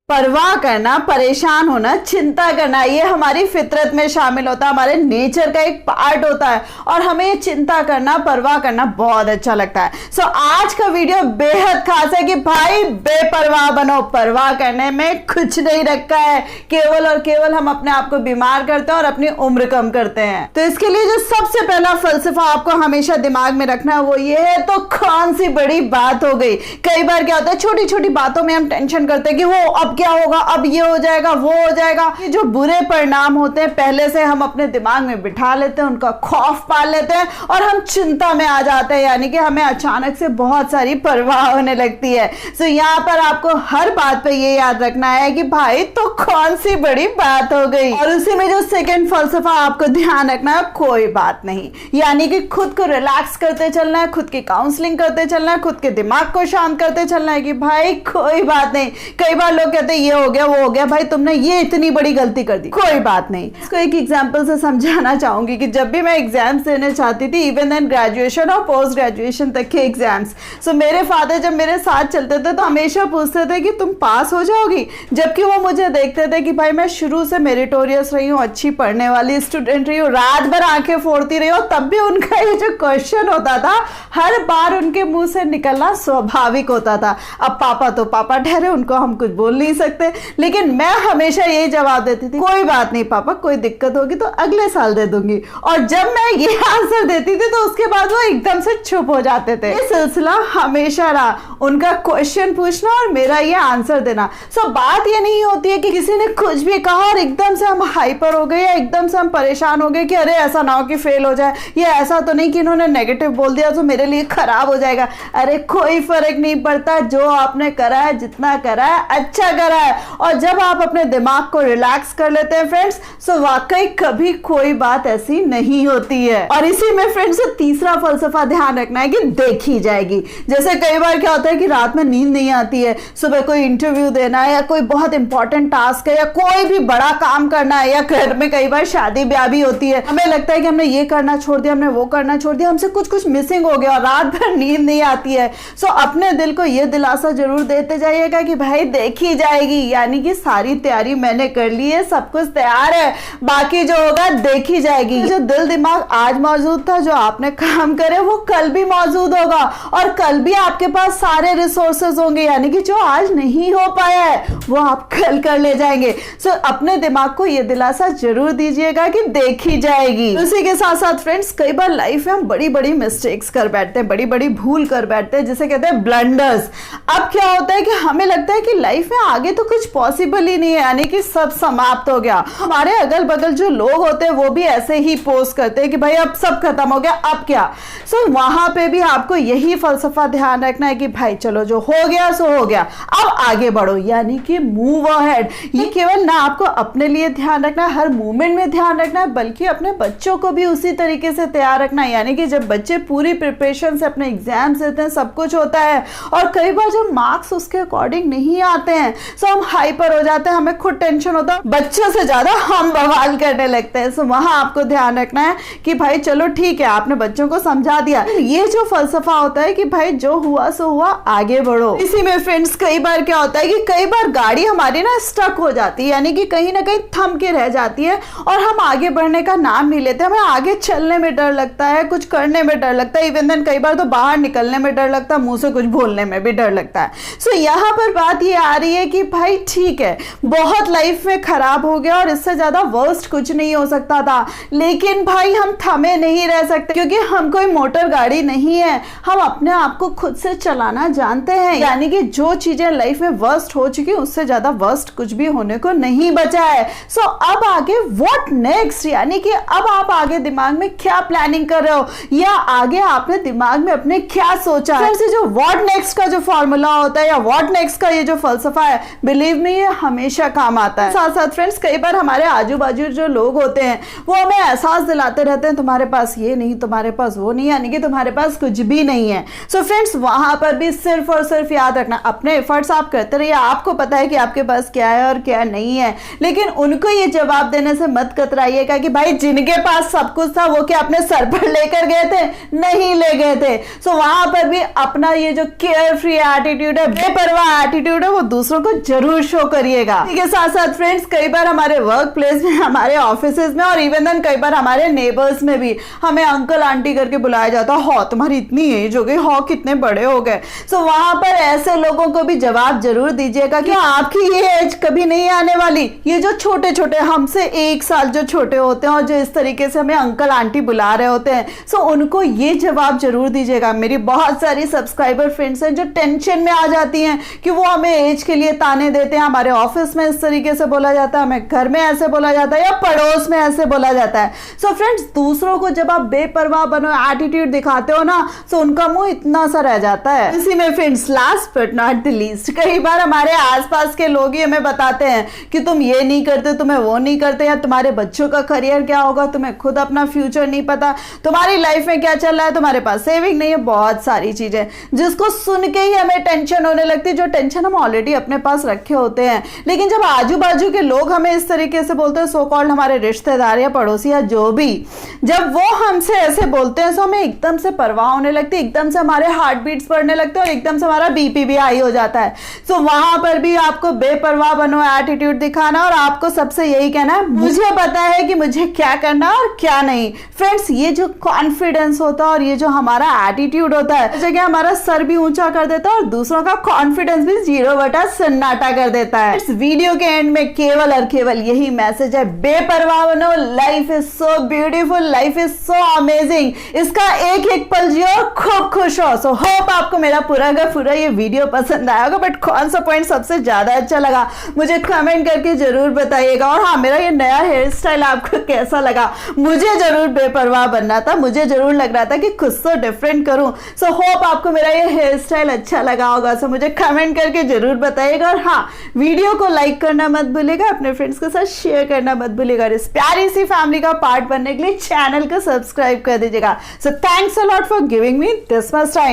परवाह करना, परेशान होना, चिंता करना, ये हमारी फितरत में शामिल होता है, हमारे नेचर का एक पार्ट होता है और हमें ये चिंता करना, परवाह करना बहुत अच्छा लगता है। सो आज का वीडियो बेहद खास है कि भाई बेपरवाह बनो। परवाह करने में कुछ नहीं रखा है, केवल और केवल हम अपने आप को बीमार करते हैं और अपनी उम्र कम करते हैं। तो इसके लिए जो सबसे पहला फलसफा आपको हमेशा दिमाग में रखना है वो ये है, तो कौन सी बड़ी बात हो गई। कई बार क्या होता है, छोटी छोटी बातों में हम टेंशन करते हैं कि वो अब क्या होगा, अब ये हो जाएगा, वो हो जाएगा। ये जो बुरे परिणाम होते हैं पहले से हम अपने दिमाग में बिठा लेते हैं, उनका खौफ पाल लेते हैं और हम चिंता में आ जाते हैं, यानी कि हमें अचानक से बहुत सारी परवाह होने लगती है। सो यहाँ पर आपको हर बात पे ये याद रखना है कि भाई तो कौन सी बड़ी बात हो गई। और उसी में जो सेकंड फलसफा आपको ध्यान रखना है, कोई बात नहीं, यानी कि खुद को रिलैक्स करते चलना है, खुद की काउंसलिंग करते चलना है, खुद के दिमाग को शांत करते चलना है कि भाई कोई बात नहीं। कई बार लोग कहते हैं ये हो गया, वो हो गया, भाई तुमने ये इतनी बड़ी गलती कर दी, कोई बात नहीं। इसको एक एग्जांपल से समझाना चाहूंगी कि जब भी मैं एग्जाम्स देने चाहती थी, इवन देन ग्रेजुएशन और पोस्ट ग्रेजुएशन तक के एग्जाम्स, सो मेरे फादर जब मेरे साथ चलते थे तो हमेशा पूछते थे कि तुम पास हो जाओगी, जबकि वो मुझे देखते थे कि भाई मैं शुरू से मेरिटोरियस रही हूँ, अच्छी पढ़ने वाली स्टूडेंट रही हूँ, रात भर आंखें फोड़ती रही हूँ, तब भी उनका ये जो क्वेश्चन होता था हर बार उनके मुंह से निकलना स्वाभाविक होता था। अब पापा तो पापा ठहरे, उनको हम कुछ बोल नहीं सकते, लेकिन मैं हमेशा यही जवाब देती थी, कोई बात नहीं पापा, कोई दिक्कत होगी तो अगले साल दे दूंगी। और जब मैं ये आंसर देती थी तो उसके बाद वो एकदम से चुप हो जाते थे। ये सिलसिला हमेशा रहा, उनका क्वेश्चन पूछना और मेरा ये आंसर देना। सो बात ये नहीं होती है कि किसी ने कुछ भी कहा और एकदम से हम हाइपर हो गए या एकदम से हम परेशान हो गए कि अरे ऐसा ना हो कि फेल हो जाए, या ऐसा तो नहीं कि इन्होंने नेगेटिव बोल दिया तो मेरे लिए खराब हो जाएगा। अरे कोई फर्क नहीं पड़ता, जो आपने करा है, जितना करा है, अच्छा करा है। और जब आप अपने दिमाग को रिलैक्स कर लेते हैं फ्रेंड्स, सो वाकई कभी कोई बात ऐसी नहीं होती है। और इसी में फ्रेंड्स तीसरा फलसफा ध्यान रखना है कि देखी जाएगी। जैसे कई बार क्या होता है कि रात में नींद नहीं आती है, सुबह कोई इंटरव्यू देना है या कोई बहुत इंपॉर्टेंट टास्क है या कोई भी बड़ा काम करना है, या घर में कई बार शादी ब्याह भी होती है, हमें लगता है कि हमने ये करना छोड़ दिया, हमने वो करना छोड़ दिया, हमसे कुछ कुछ मिसिंग हो गया और रात भर नींद नहीं आती है। सो अपने दिल को ये दिलासा जरूर देते जाइएगा कि भाई देखी जाएगी, यानी कि सारी तैयारी मैंने कर ली है, सब कुछ तैयार है, बाकी जो होगा देखी जाएगी। जो दिल दिमाग आज मौजूद था, जो आपने काम करे, वो कल भी मौजूद होगा और कल भी आपके पास सारे रिसोर्सेज होंगे, यानी कि जो आज नहीं हो पाया है वो आप कल कर ले जाएंगे। सो अपने दिमाग को ये दिलासा जरूर दीजिएगा कि देखी जाएगी। उसी के साथ साथ फ्रेंड्स कई बार लाइफ में हम बड़ी बड़ी मिस्टेक्स कर बैठते हैं, बड़ी बड़ी भूल कर बैठते हैं, जिसे कहते हैं ब्लंडर्स। अब क्या होता है कि हमें लगता है कि लाइफ में आगे तो कुछ पॉसिबल ही नहीं है, यानी कि सब समाप्त हो गया। हमारे अगल बगल जो लोग होते हैं वो भी ऐसे ही पोस्ट करते हैं कि भाई अब सब खत्म हो गया, अब क्या। सो वहां पे भी आपको यही फलसफा ध्यान रखना है कि भाई चलो जो हो गया सो हो गया, अब आगे बढ़ो, यानी कि मूव अहेड। ये केवल ना आपको अपने लिए ध्यान रखना है, हर मूवमेंट में ध्यान रखना है, बल्कि अपने बच्चों को भी उसी तरीके से तैयार रखना है। यानी कि जब बच्चे पूरी प्रिपरेशन से अपने एग्जाम्स देते हैं, सब कुछ होता है, और कई बार जब मार्क्स उसके अकॉर्डिंग नहीं आते हैं सो हम हाइपर हो जाते हैं, हमें खुद टेंशन होता है, बच्चों से ज्यादा हम बवाल करने लगते हैं। सो वहां आपको ध्यान रखना है कि भाई चलो ठीक है, आपने बच्चों को समझा दिया। ये जो फलसफा होता है कि भाई जो हुआ सो हुआ, आगे बढ़ो। इसी में फ्रेंड्स कई बार क्या होता है कि कई बार गाड़ी हमारी ना स्टक हो जाती है, यानी कि कहीं ना कहीं थम के रह जाती है और हम आगे बढ़ने का नाम नहीं लेते। हमें आगे चलने में डर लगता है, कुछ करने में डर लगता है, इवन देन कई बार तो बाहर निकलने में डर लगता है, मुंह से कुछ बोलने में भी डर लगता है। सो यहाँ पर बात ये आ रही है कि भाई ठीक है, बहुत लाइफ में खराब हो गया और इससे ज्यादा वर्स्ट कुछ नहीं हो सकता था, लेकिन भाई हम थमे नहीं रह सकते, क्योंकि हम कोई मोटर गाड़ी नहीं है, हम अपने आप को खुद से चलाना जानते हैं। यानी कि जो चीजें लाइफ में वर्स्ट हो चुकी, उससे ज्यादा वर्स्ट कुछ भी होने को नहीं बचा है। सो अब आगे व्हाट नेक्स्ट, यानी कि अब आप आगे दिमाग में क्या प्लानिंग कर रहे हो, या आगे आपने दिमाग में अपने क्या सोचा है। फिर जो व्हाट नेक्स्ट का जो फॉर्मूला होता है या व्हाट नेक्स्ट का ये जो फलसफा है, बिलीव मी ये हमेशा काम आता है। साथ साथ फ्रेंड्स कई बार हमारे आजू बाजू जो लोग होते हैं वो हमें एहसास दिलाते रहते हैं, तुम्हारे पास ये नहीं, तुम्हारे पास वो नहीं, यानी कि तुम्हारे पास कुछ भी नहीं है। सो फ्रेंड्स वहां पर भी सिर्फ और सिर्फ याद रखना, अपने एफर्ट्स आप करते रहिए, आपको पता है कि आपके पास क्या है और क्या नहीं है, लेकिन उनको ये जवाब देने से मत कतराइएगा कि भाई जिनके पास सब कुछ था वो क्या अपने सर पर लेकर गए थे, नहीं ले गए थे। सो वहां पर भी अपना ये जो केयर फ्री एटीट्यूड है, बेपरवाह एटीट्यूड है, वो दूसरों को जरूर शो करिएगा। इसी के साथ साथ फ्रेंड्स, कई बार हमारे वर्क प्लेस में, हमारे ऑफिसेज में और इवन देन कई बार हमारे नेबर्स में भी हमें अंकल आंटी करके बुलाया जाता है। हाँ तुम्हारी इतनी एज हो गई, हाँ कितने बड़े हो गए। सो वहां पर ऐसे लोगों को भी जवाब जरूर दीजिएगा कि आपकी ये एज कभी नहीं आने वाली। ये जो छोटे छोटे, हमसे 1 साल जो छोटे होते हैं और जो इस तरीके से हमें अंकल आंटी बुला रहे होते हैं, सो उनको ये जवाब जरूर दीजिएगा। मेरी बहुत सारी सब्सक्राइबर फ्रेंड्स हैं जो टेंशन में आ जाती हैं कि वो हमें एज के लिए ताने देते हैं। हमारे ऑफिस में इस तरीके से बोला जाता है, हमें घर में ऐसे बोला जाता है या पड़ोस में ऐसे बोला जाता है। सो फ्रेंड्स, दूसरों को जब आप बेपरवाह बनो, एटीट्यूड दिखाते हो ना, सो उनका मुंह इतना सा रह जाता है। इसी में friends, last but not the least, कई बार हमारे आसपास के लोग ही हमें बताते हैं कि तुम ये नहीं करते, तुम्हें वो नहीं करते, या तुम्हारे बच्चों का करियर क्या होगा, तुम्हें खुद अपना फ्यूचर नहीं पता, तुम्हारी लाइफ में क्या चल रहा है, तुम्हारे पास सेविंग नहीं है, बहुत सारी चीजें जिसको सुन के ही हमें टेंशन होने लगती है, जो टेंशन हम ऑलरेडी अपने पास रखे होते हैं। लेकिन जब आजू बाजू के लोग हमें इस तरीके से बोलते हैं, सो कॉल्ड हमारे रिश्तेदार या पड़ोसी या जो भी, जब वो हमसे ऐसे बोलते हैं तो हमें एकदम से परवाह होने लगती है, एकदम से हमारे हार्ट बीट्स बढ़ने लगते हैं और एकदम से हमारा बीपी भी हाई हो जाता है। सो वहां पर भी आपको बेपरवाह बनो, एटीट्यूड दिखाना, और आपको सबसे यही कहना है मुझे पता है कि मुझे क्या करना और क्या नहीं। फ्रेंड्स, ये जो कॉन्फिडेंस होता है और ये जो हमारा एटीट्यूड होता है, जगह हमारा सर भी ऊंचा कर देता है और दूसरों का कॉन्फिडेंस भी 0 बटा सन्नाटा कर देता है। इस वीडियो के एंड में केवल और केवल यही मैसेज है, बेपरवाह बनो। Life is so beautiful, life is so amazing. इसका एक एक पल जियो, खूब खुश हो। सो होप आपको मेरा पूरा का पूरा ये वीडियो पसंद आया होगा, बट कौन सा पॉइंट सबसे ज्यादा अच्छा लगा मुझे कमेंट करके जरूर बताइएगा। और हाँ, मेरा ये नया हेयर स्टाइल आपको कैसा लगा? मुझे जरूर बेपरवाह बनना था, मुझे जरूर लग रहा था कि कुछ तो डिफरेंट करूं। सो होप आपको मेरा ये हेयर स्टाइल अच्छा लगा होगा। सो मुझे कमेंट करके जरूर बताइएगा। और हाँ, वीडियो को लाइक करना मत भूलिएगा, अपने फ्रेंड्स के साथ शेयर करना मत भूलिएगा। इस प्यारी सी फैमिली का पार्ट बनने के लिए चैनल को सब्सक्राइब कर दीजिएगा। So thanks a lot for giving me this much time.